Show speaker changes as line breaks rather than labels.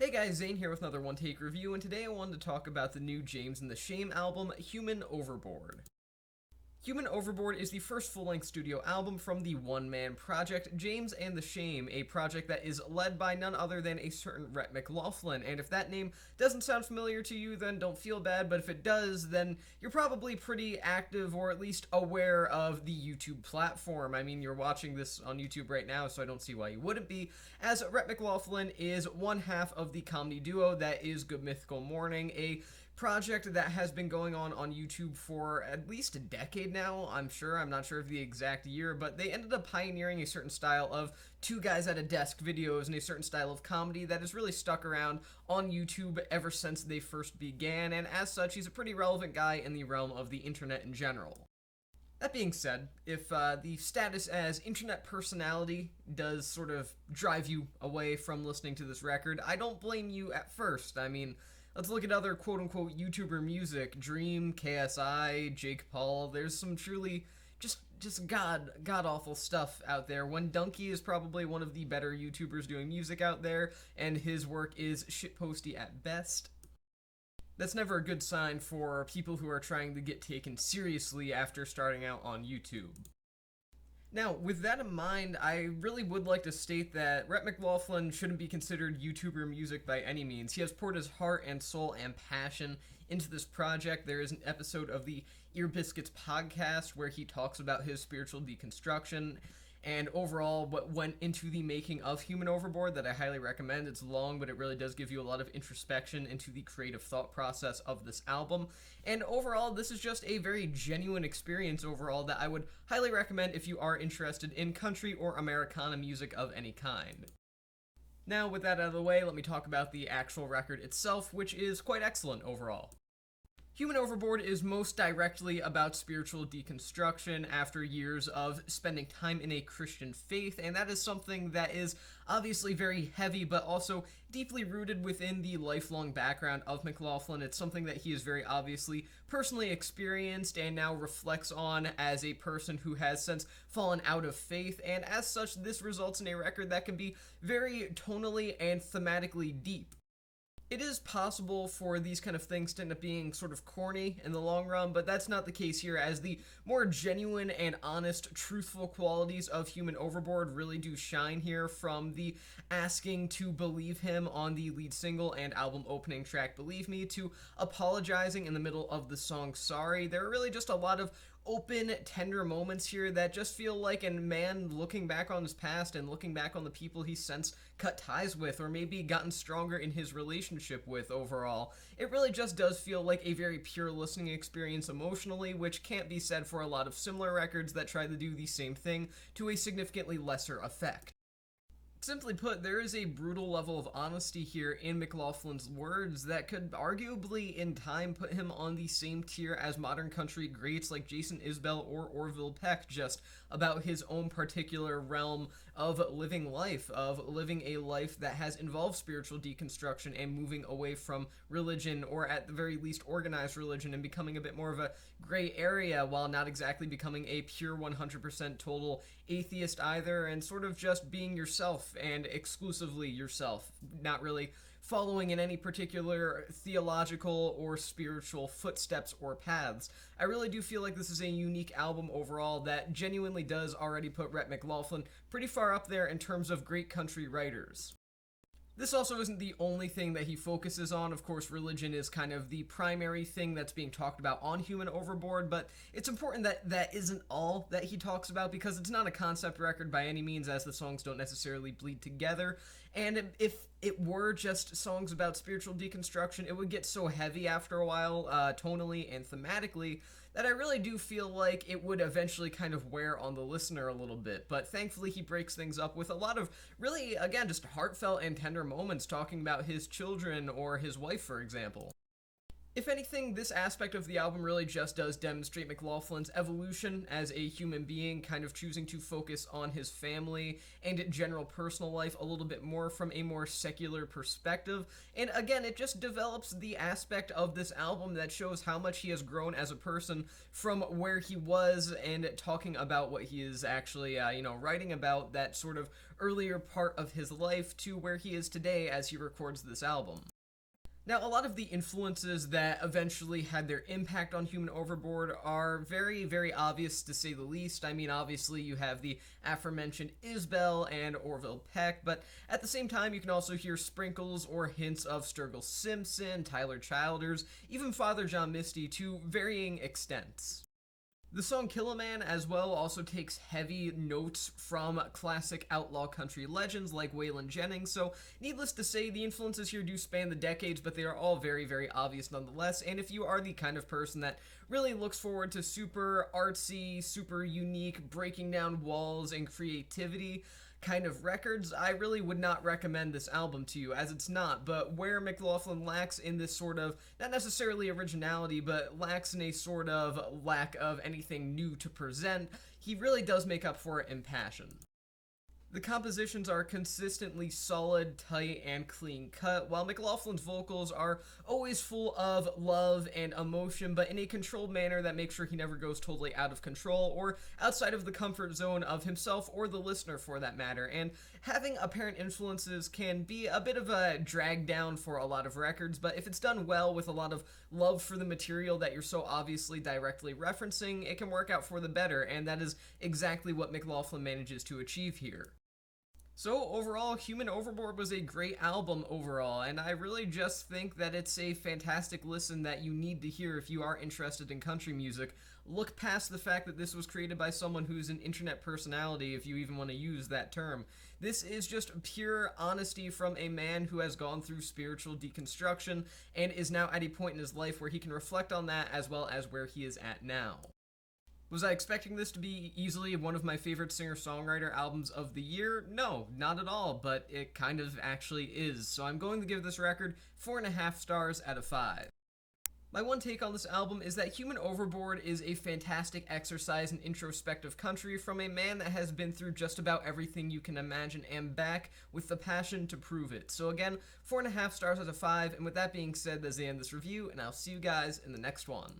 Hey guys, Zane here with another One Take review, and today I wanted to talk about the new James and the Shame album, Human Overboard. Human Overboard is the first full-length studio album from the one-man project James and the Shame, a project that is led by none other than a certain Rhett McLaughlin, and if that name doesn't sound familiar to you, then don't feel bad, but if it does, then you're probably pretty active or at least aware of the YouTube platform. I mean, you're watching this on YouTube right now, so I don't see why you wouldn't be, as Rhett McLaughlin is one half of the comedy duo that is Good Mythical Morning, a project that has been going on YouTube for at least a decade now, I'm not sure of the exact year, but they ended up pioneering a certain style of two guys at a desk videos and a certain style of comedy that has really stuck around on YouTube ever since they first began, and as such, he's a pretty relevant guy in the realm of the internet in general. That being said, if the status as internet personality does sort of drive you away from listening to this record, I don't blame you at first. I mean, let's look at other quote-unquote YouTuber music. Dream, KSI, Jake Paul. There's some truly just god-awful stuff out there. When Donkey is probably one of the better YouTubers doing music out there, and his work is shitposty at best. That's never a good sign for people who are trying to get taken seriously after starting out on YouTube. Now, with that in mind, I really would like to state that Rhett McLaughlin shouldn't be considered YouTuber music by any means. He has poured his heart and soul and passion into this project. There is an episode of the Ear Biscuits podcast where he talks about his spiritual deconstruction and overall what went into the making of Human Overboard that I highly recommend. It's long, but it really does give you a lot of introspection into the creative thought process of this album. And overall, this is just a very genuine experience overall that I would highly recommend if you are interested in country or Americana music of any kind. Now, with that out of the way, let me talk about the actual record itself, which is quite excellent overall. Human Overboard is most directly about spiritual deconstruction after years of spending time in a Christian faith, and that is something that is obviously very heavy, but also deeply rooted within the lifelong background of McLaughlin. It's something that he has very obviously personally experienced and now reflects on as a person who has since fallen out of faith, and as such, this results in a record that can be very tonally and thematically deep. It is possible for these kind of things to end up being sort of corny in the long run, but that's not the case here, as the more genuine and honest, truthful qualities of Human Overboard really do shine here, from the asking to believe him on the lead single and album opening track Believe Me, to apologizing in the middle of the song Sorry. There are really just a lot of open, tender moments here that just feel like a man looking back on his past and looking back on the people he's since cut ties with, or maybe gotten stronger in his relationship with overall. It really just does feel like a very pure listening experience emotionally, which can't be said for a lot of similar records that try to do the same thing to a significantly lesser effect. Simply put, there is a brutal level of honesty here in McLaughlin's words that could arguably, in time, put him on the same tier as modern country greats like Jason Isbell or Orville Peck, just about his own particular realm of living life, of living a life that has involved spiritual deconstruction and moving away from religion, or at the very least organized religion, and becoming a bit more of a gray area while not exactly becoming a pure 100% total atheist either, and sort of just being yourself and exclusively yourself, not really following in any particular theological or spiritual footsteps or paths. I really do feel like this is a unique album overall that genuinely does already put Rhett McLaughlin pretty far up there in terms of great country writers. This also isn't the only thing that he focuses on. Of course, religion is kind of the primary thing that's being talked about on Human Overboard, but it's important that that isn't all that he talks about, because it's not a concept record by any means, as the songs don't necessarily bleed together. And if it were just songs about spiritual deconstruction, it would get so heavy after a while, tonally and thematically, that I really do feel like it would eventually kind of wear on the listener a little bit. But thankfully, he breaks things up with a lot of really, again, just heartfelt and tender moments, talking about his children or his wife, for example. If anything, this aspect of the album really just does demonstrate McLaughlin's evolution as a human being, kind of choosing to focus on his family and general personal life a little bit more from a more secular perspective. And again, it just develops the aspect of this album that shows how much he has grown as a person from where he was and talking about what he is actually, writing about that sort of earlier part of his life to where he is today as he records this album. Now, a lot of the influences that eventually had their impact on Human Overboard are very, very obvious to say the least. I mean, obviously, you have the aforementioned Isbell and Orville Peck, but at the same time, you can also hear sprinkles or hints of Sturgill Simpson, Tyler Childers, even Father John Misty to varying extents. The song Kill a Man as well also takes heavy notes from classic outlaw country legends like Waylon Jennings, so needless to say, the influences here do span the decades, but they are all very, very obvious nonetheless, and if you are the kind of person that really looks forward to super artsy, super unique, breaking down walls and creativity kind of records, I really would not recommend this album to you, as it's not, but where McLaughlin lacks in this sort of, not necessarily originality, but lacks in a sort of lack of anything new to present, he really does make up for it in passion. The compositions are consistently solid, tight, and clean cut, while McLaughlin's vocals are always full of love and emotion, but in a controlled manner that makes sure he never goes totally out of control or outside of the comfort zone of himself or the listener for that matter. And having apparent influences can be a bit of a drag down for a lot of records, but if it's done well with a lot of love for the material that you're so obviously directly referencing, it can work out for the better, and that is exactly what McLaughlin manages to achieve here. So overall, Human Overboard was a great album overall, and I really just think that it's a fantastic listen that you need to hear if you are interested in country music. Look past the fact that this was created by someone who's an internet personality, if you even want to use that term. This is just pure honesty from a man who has gone through spiritual deconstruction and is now at a point in his life where he can reflect on that as well as where he is at now. Was I expecting this to be easily one of my favorite singer-songwriter albums of the year? No, not at all, but it kind of actually is, so I'm going to give this record 4.5 stars out of 5. My one take on this album is that Human Overboard is a fantastic exercise in introspective country from a man that has been through just about everything you can imagine and back with the passion to prove it. So again, 4.5 stars out of 5, and with that being said, that's the end of this review, and I'll see you guys in the next one.